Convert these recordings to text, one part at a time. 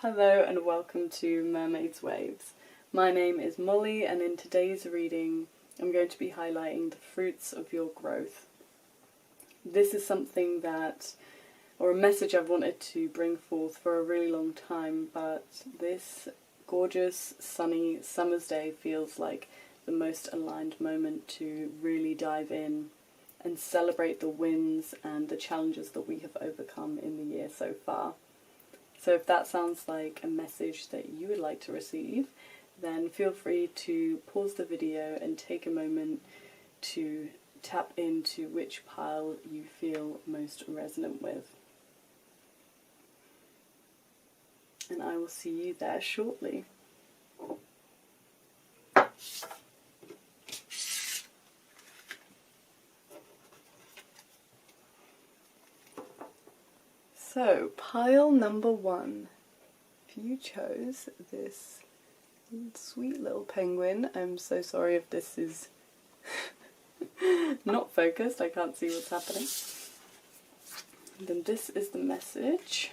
Hello and welcome to Mermaid's Waves. My name is Molly, and in today's reading I'm going to be highlighting the fruits of your growth. This is something or a message I've wanted to bring forth for a really long time, but this gorgeous sunny summer's day feels like the most aligned moment to really dive in and celebrate the wins and the challenges that we have overcome in the year so far. So if that sounds like a message that you would like to receive, then feel free to pause the video and take a moment to tap into which pile you feel most resonant with. And I will see you there shortly. So, pile number 1. If you chose this sweet little penguin, I'm so sorry if this is not focused, I can't see what's happening. Then this is the message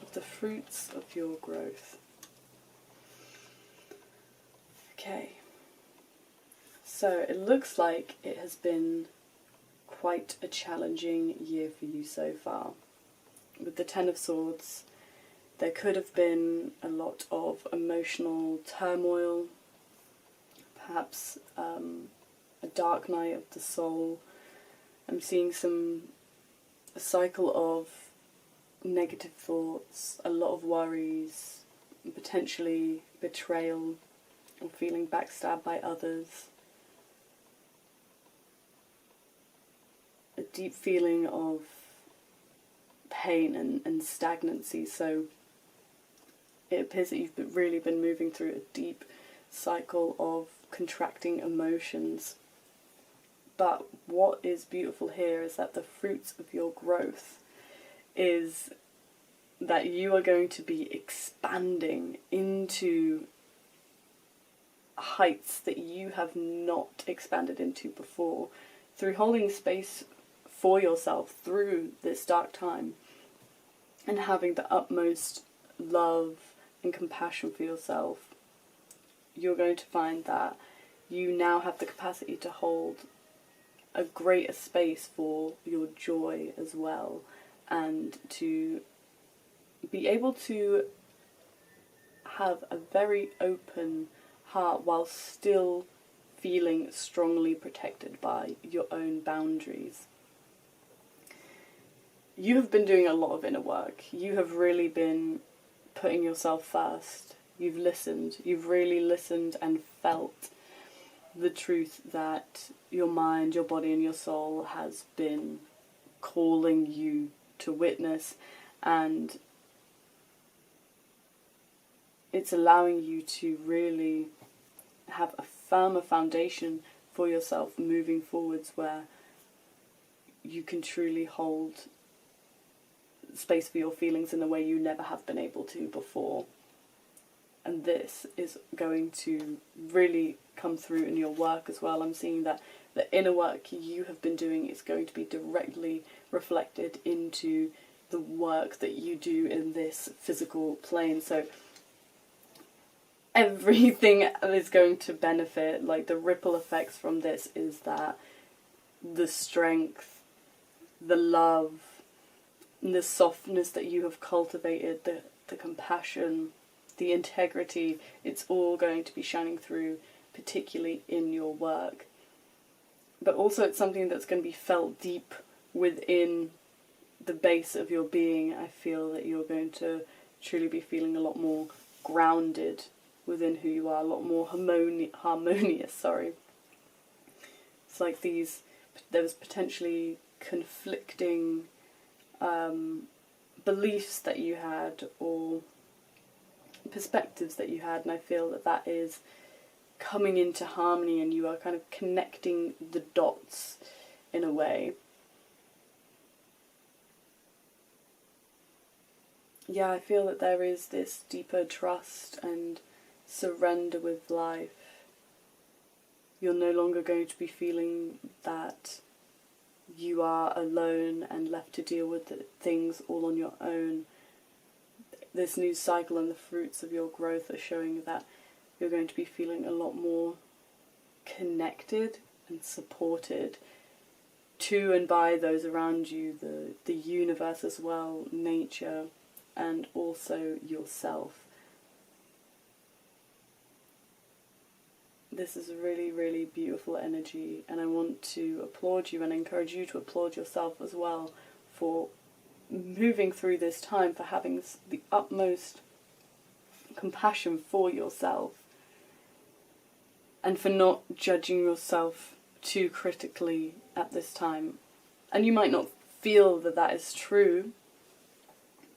of the fruits of your growth. Okay, so it looks like it has been quite a challenging year for you so far. With the Ten of Swords, there could have been a lot of emotional turmoil, perhaps a dark night of the soul. I'm seeing a cycle of negative thoughts, a lot of worries, potentially betrayal or feeling backstabbed by others. A deep feeling of pain and stagnancy, so it appears that you've really been moving through a deep cycle of contracting emotions. But what is beautiful here is that the fruits of your growth is that you are going to be expanding into heights that you have not expanded into before, through holding space for yourself through this dark time and having the utmost love and compassion for yourself. You're going to find that you now have the capacity to hold a greater space for your joy as well, and to be able to have a very open heart while still feeling strongly protected by your own boundaries. You have been doing a lot of inner work. You have really been putting yourself first. You've listened. You've really listened and felt the truth that your mind, your body and your soul has been calling you to witness, and it's allowing you to really have a firmer foundation for yourself moving forwards, where you can truly hold space for your feelings in a way you never have been able to before. And this is going to really come through in your work as well. I'm seeing that the inner work you have been doing is going to be directly reflected into the work that you do in this physical plane. So everything is going to benefit. Like, the ripple effects from this is that the strength, the love, the softness that you have cultivated, the compassion, the integrity, it's all going to be shining through, particularly in your work. But also it's something that's going to be felt deep within the base of your being. I feel that you're going to truly be feeling a lot more grounded within who you are, a lot more harmonious. It's like there's potentially conflicting beliefs that you had, or perspectives that you had, and I feel that is coming into harmony, and you are kind of connecting the dots in a way. Yeah, I feel that there is this deeper trust and surrender with life. You're no longer going to be feeling that you are alone and left to deal with the things all on your own. this new cycle and the fruits of your growth are showing that you're going to be feeling a lot more connected and supported to and by those around you, the universe as well, nature, and also yourself. This is a really, really beautiful energy, and I want to applaud you and encourage you to applaud yourself as well for moving through this time, for having the utmost compassion for yourself, and for not judging yourself too critically at this time. And you might not feel that that is true,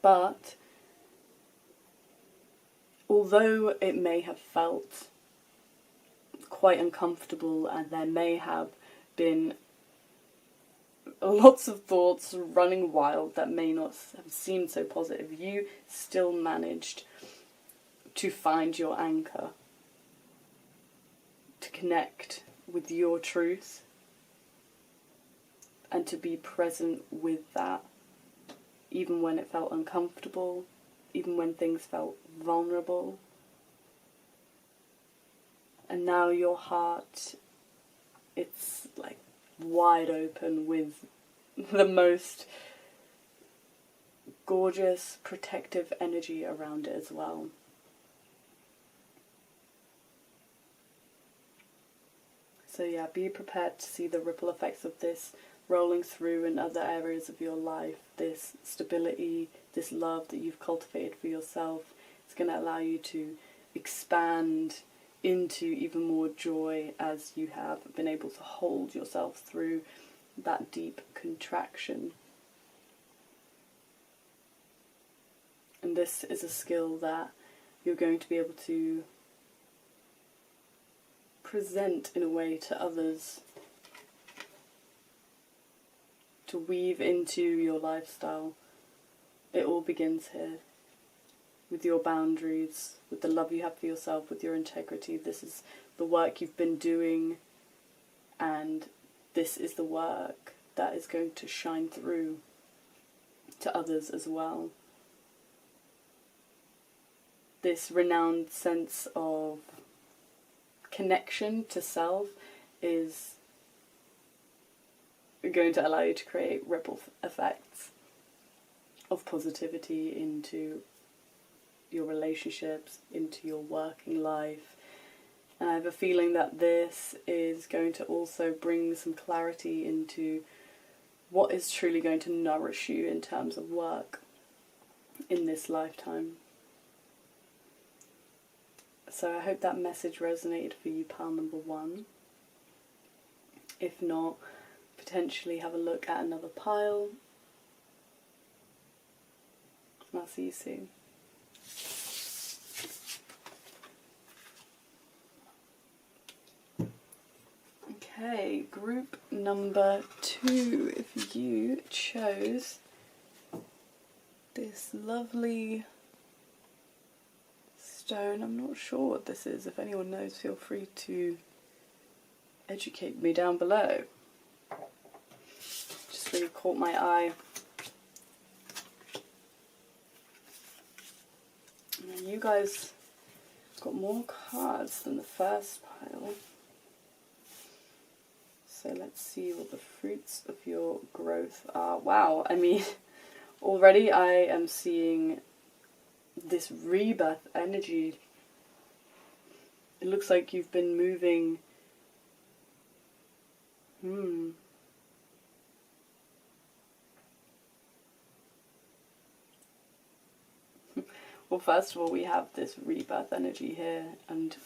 but although it may have felt quite uncomfortable and there may have been lots of thoughts running wild that may not have seemed so positive, you still managed to find your anchor, to connect with your truth, and to be present with that, even when it felt uncomfortable, even when things felt vulnerable. And now your heart, it's like wide open with the most gorgeous protective energy around it as well. So yeah, be prepared to see the ripple effects of this rolling through in other areas of your life. This stability, this love that you've cultivated for yourself, it's going to allow you to expand into even more joy as you have been able to hold yourself through that deep contraction. And this is a skill that you're going to be able to present in a way to others, to weave into your lifestyle. It all begins here, with your boundaries, with the love you have for yourself, with your integrity. This is the work you've been doing, and this is the work that is going to shine through to others as well. This renowned sense of connection to self is going to allow you to create ripple effects of positivity into your relationships, into your working life. And I have a feeling that this is going to also bring some clarity into what is truly going to nourish you in terms of work in this lifetime. So I hope that message resonated for you, pile number one. If not, potentially have a look at another pile. And I'll see you soon. Okay, group number 2. If you chose this lovely stone, I'm not sure what this is. If anyone knows, feel free to educate me down below. Just really caught my eye. And you guys got more cards than the first pile. So let's see what the fruits of your growth are. Wow, I mean, already I am seeing this rebirth energy. It looks like you've been moving. Well, first of all, we have this rebirth energy here, and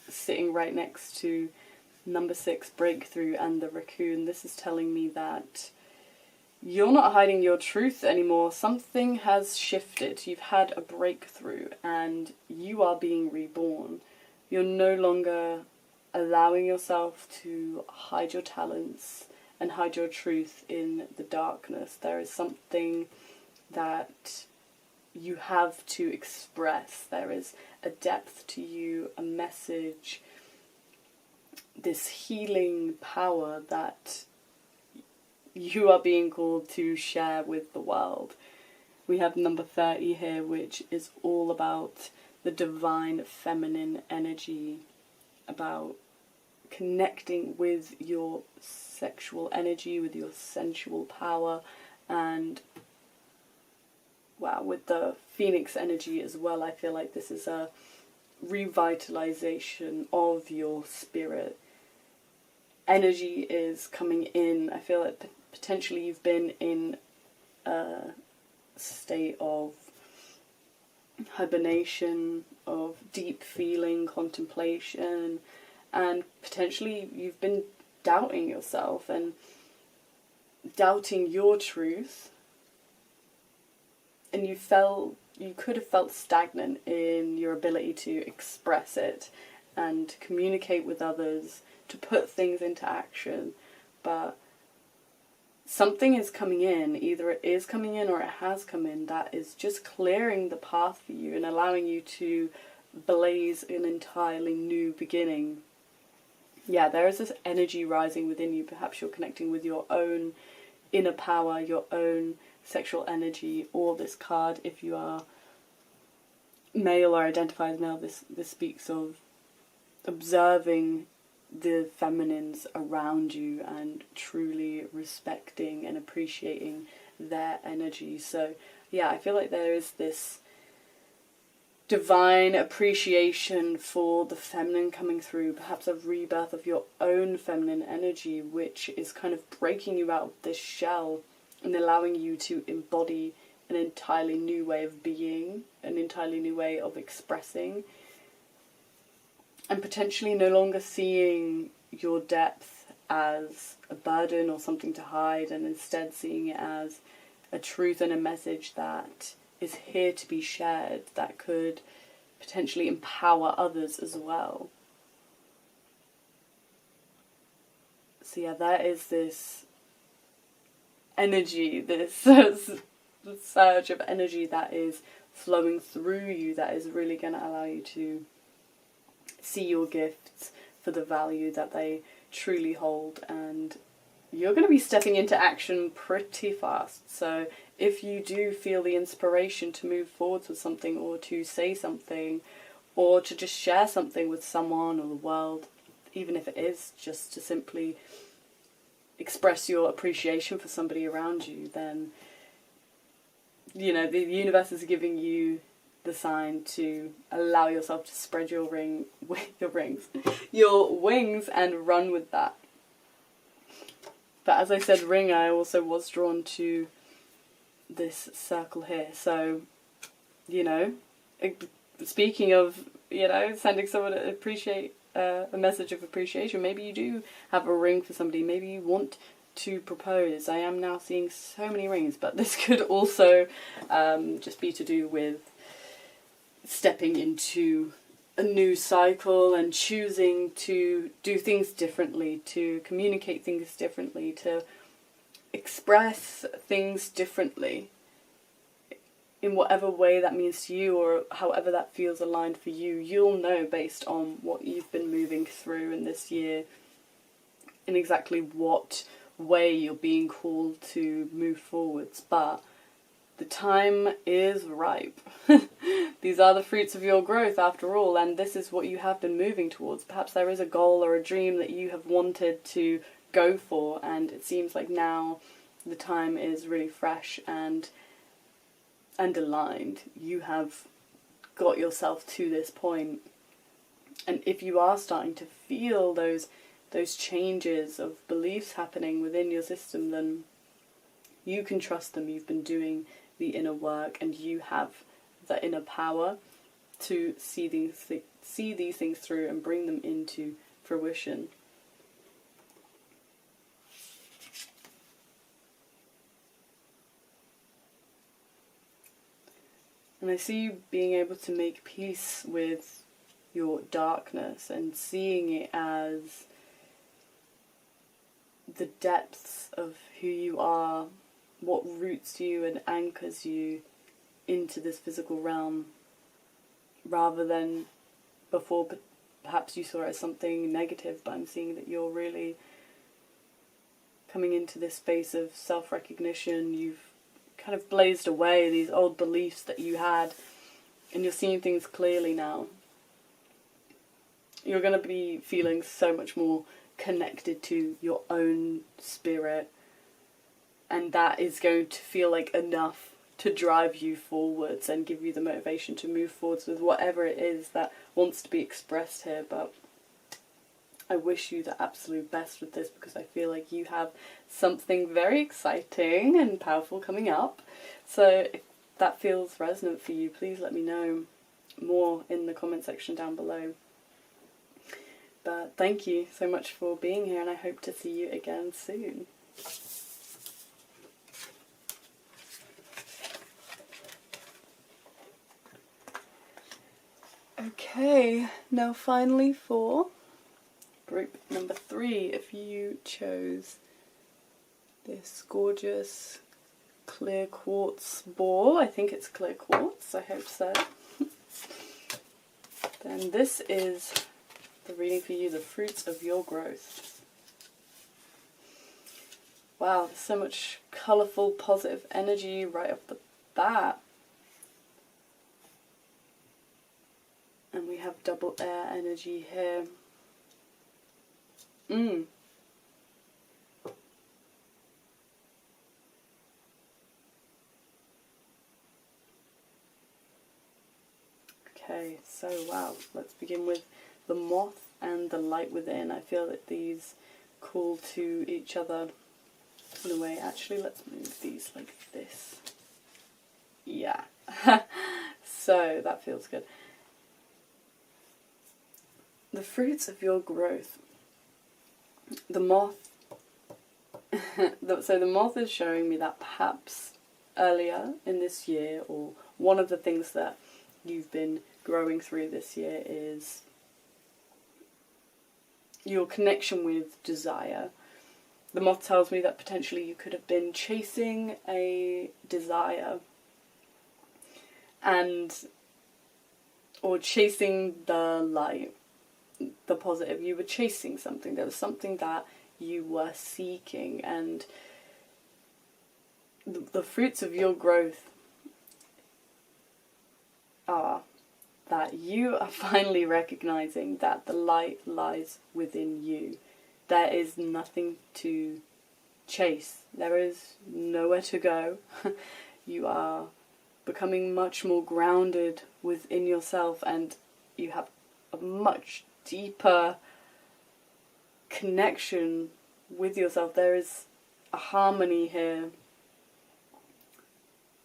sitting right next to number 6, breakthrough, and the raccoon. This is telling me that you're not hiding your truth anymore. Something has shifted. You've had a breakthrough and you are being reborn. You're no longer allowing yourself to hide your talents and hide your truth in the darkness. There is something that you have to express. There is a depth to you, a message, this healing power that you are being called to share with the world. we have number 30 here, which is all about the divine feminine energy, about connecting with your sexual energy, with your sensual power, and wow, with the phoenix energy as well. I feel like this is a revitalization of your spirit. Energy is coming in. I feel like potentially you've been in a state of hibernation, of deep feeling, contemplation, and potentially you've been doubting yourself and doubting your truth, and you could have felt stagnant in your ability to express it and communicate with others, to put things into action. But something is coming in, either it is coming in or it has come in, that is just clearing the path for you and allowing you to blaze an entirely new beginning. Yeah, there is this energy rising within you. Perhaps you're connecting with your own inner power, your own sexual energy, or this card, if you are male or identify as male, this speaks of observing the feminines around you and truly respecting and appreciating their energy. So yeah, I feel like there is this divine appreciation for the feminine coming through, perhaps a rebirth of your own feminine energy, which is kind of breaking you out of this shell and allowing you to embody an entirely new way of being, an entirely new way of expressing, and potentially no longer seeing your depth as a burden or something to hide, and instead seeing it as a truth and a message that is here to be shared, that could potentially empower others as well. So yeah, there is this energy, this surge of energy that is flowing through you, that is really going to allow you to see your gifts for the value that they truly hold, and you're going to be stepping into action pretty fast. So if you do feel the inspiration to move forwards with something, or to say something, or to just share something with someone or the world, even if it is just to simply express your appreciation for somebody around you, then you know the universe is giving you the sign to allow yourself to spread your wings and run with that. But as I said ring, I also was drawn to this circle here. So, you know, speaking of, you know, sending someone to appreciate a message of appreciation, maybe you do have a ring for somebody, maybe you want to propose. I am now seeing so many rings, but this could also just be to do with stepping into a new cycle and choosing to do things differently, to communicate things differently, to express things differently in whatever way that means to you, or however that feels aligned for you. You'll know based on what you've been moving through in this year, in exactly what way you're being called to move forwards. But the time is ripe. These are the fruits of your growth after all, and this is what you have been moving towards. Perhaps there is a goal or a dream that you have wanted to go for, and it seems like now the time is really fresh and aligned. You have got yourself to this point, and if you are starting to feel those changes of beliefs happening within your system, then you can trust them. You've been doing the inner work, and you have the inner power to see these things through and bring them into fruition. And I see you being able to make peace with your darkness and seeing it as the depths of who you are, what roots you and anchors you into this physical realm, rather than before perhaps you saw it as something negative. But I'm seeing that you're really coming into this space of self-recognition. You've kind of blazed away, these old beliefs that you had, and you're seeing things clearly now. You're going to be feeling so much more connected to your own spirit, and that is going to feel like enough to drive you forwards and give you the motivation to move forwards with whatever it is that wants to be expressed here. But I wish you the absolute best with this, because I feel like you have something very exciting and powerful coming up. So if that feels resonant for you, please let me know more in the comment section down below. But thank you so much for being here, and I hope to see you again soon. Okay, now finally for group number 3, if you chose this gorgeous clear quartz ball, I think it's clear quartz, I hope so, then this is the reading for you, the fruits of your growth. Wow, there's so much colourful, positive energy right off the bat. And we have double air energy here. Okay, so wow, let's begin with the moth and the light within. I feel that these call to each other in a way. Actually, let's move these like this. Yeah. So that feels good. The fruits of your growth. The moth. So the moth is showing me that perhaps earlier in this year, or one of the things that you've been growing through this year, is your connection with desire. The moth tells me that potentially you could have been chasing a desire, or chasing the light, the positive. You were chasing something. There was something that you were seeking, and the fruits of your growth are that you are finally recognizing that the light lies within you. There is nothing to chase. There is nowhere to go. You are becoming much more grounded within yourself, and you have a much deeper connection with yourself. There is a harmony here,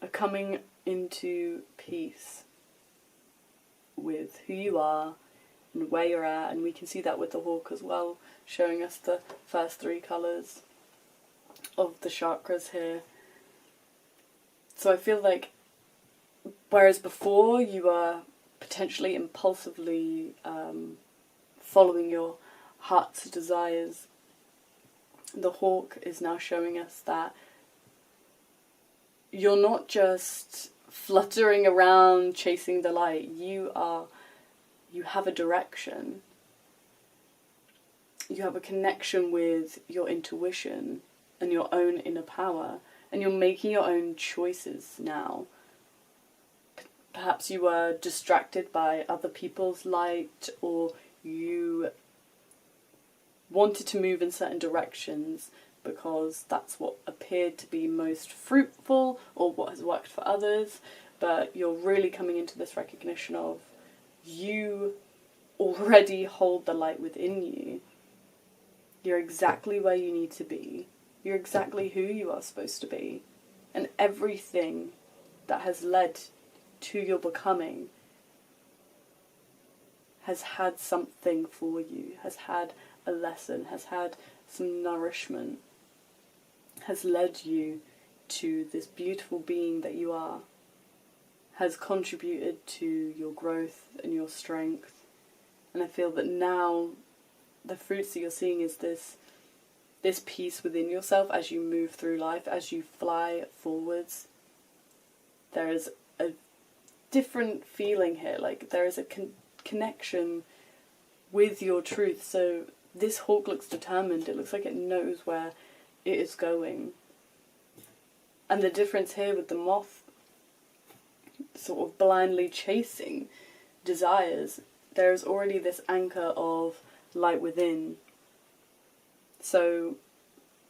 a coming into peace with who you are and where you're at, and we can see that with the hawk as well, showing us the first 3 colours of the chakras here. So I feel like, whereas before you were potentially impulsively following your heart's desires, the hawk is now showing us that you're not just fluttering around chasing the light. You have a direction. You have a connection with your intuition and your own inner power, and you're making your own choices now. Perhaps you were distracted by other people's light, or you wanted to move in certain directions because that's what appeared to be most fruitful or what has worked for others, but you're really coming into this recognition of you already hold the light within you. You're exactly where you need to be. You're exactly who you are supposed to be. And everything that has led to your becoming has had something for you, has had a lesson, has had some nourishment, has led you to this beautiful being that you are, has contributed to your growth and your strength. And I feel that now the fruits that you're seeing is this peace within yourself as you move through life, as you fly forwards. There is a different feeling here, like there is a connection with your truth. So this hawk looks determined. It looks like it knows where it is going. And the difference here with the moth sort of blindly chasing desires, there is already this anchor of light within. So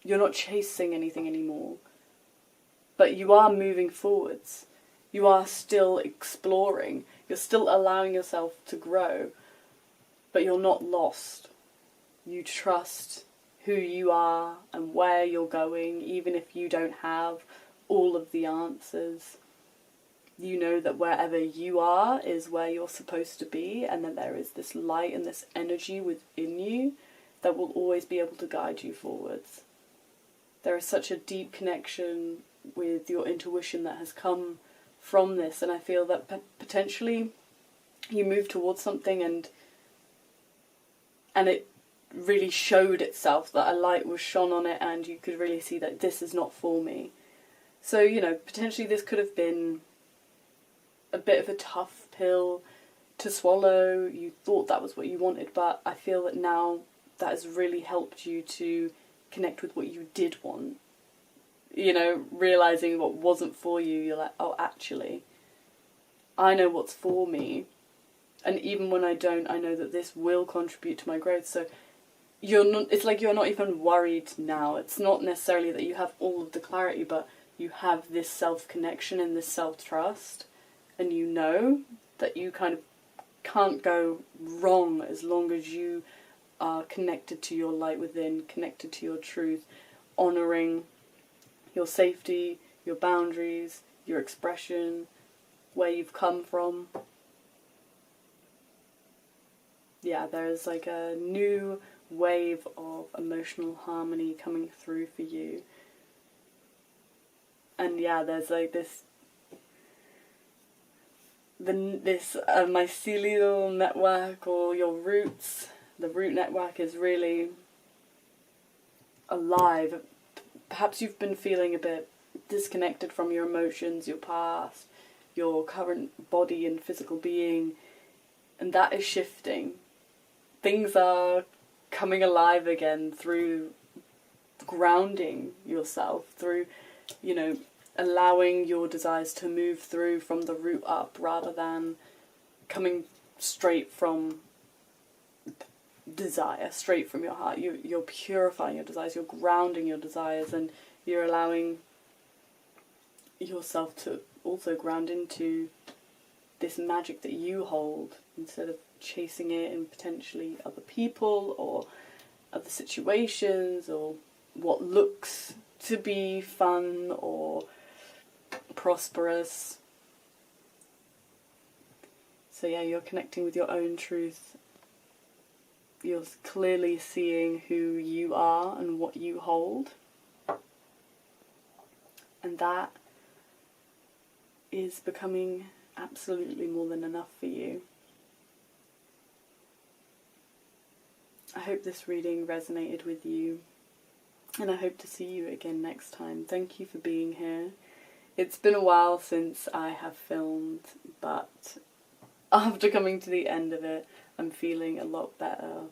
you're not chasing anything anymore, but you are moving forwards. You are still exploring. You're still allowing yourself to grow, but you're not lost. You trust who you are and where you're going, even if you don't have all of the answers. You know that wherever you are is where you're supposed to be, and that there is this light and this energy within you that will always be able to guide you forwards. There is such a deep connection with your intuition that has come from this, and I feel that potentially you move towards something and it really showed itself, that a light was shone on it and you could really see that this is not for me. So, you know, potentially this could have been a bit of a tough pill to swallow. You thought that was what you wanted, but I feel that now that has really helped you to connect with what you did want. You know, realising what wasn't for you, you're like, oh, actually, I know what's for me. And even when I don't, I know that this will contribute to my growth. So it's like you're not even worried now. It's not necessarily that you have all of the clarity, but you have this self-connection and this self-trust. And you know that you kind of can't go wrong as long as you are connected to your light within, connected to your truth, honouring your safety, your boundaries, your expression, where you've come from. Yeah, there's like a new wave of emotional harmony coming through for you. And yeah, there's like this mycelial network, or your roots. The root network is really alive. Perhaps you've been feeling a bit disconnected from your emotions, your past, your current body and physical being, and that is shifting. Things are coming alive again through grounding yourself, through, you know, allowing your desires to move through from the root up rather than coming straight from desire, straight from your heart. You're purifying your desires, you're grounding your desires, and you're allowing yourself to also ground into this magic that you hold, instead of chasing it in potentially other people or other situations or what looks to be fun or prosperous. So yeah, you're connecting with your own truth. You're clearly seeing who you are and what you hold. And that is becoming absolutely more than enough for you. I hope this reading resonated with you, and I hope to see you again next time. Thank you for being here. It's been a while since I have filmed, but after coming to the end of it, I'm feeling a lot better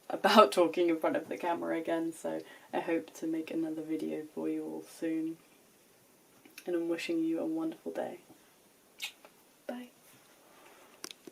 about talking in front of the camera again, so I hope to make another video for you all soon. And I'm wishing you a wonderful day. Bye.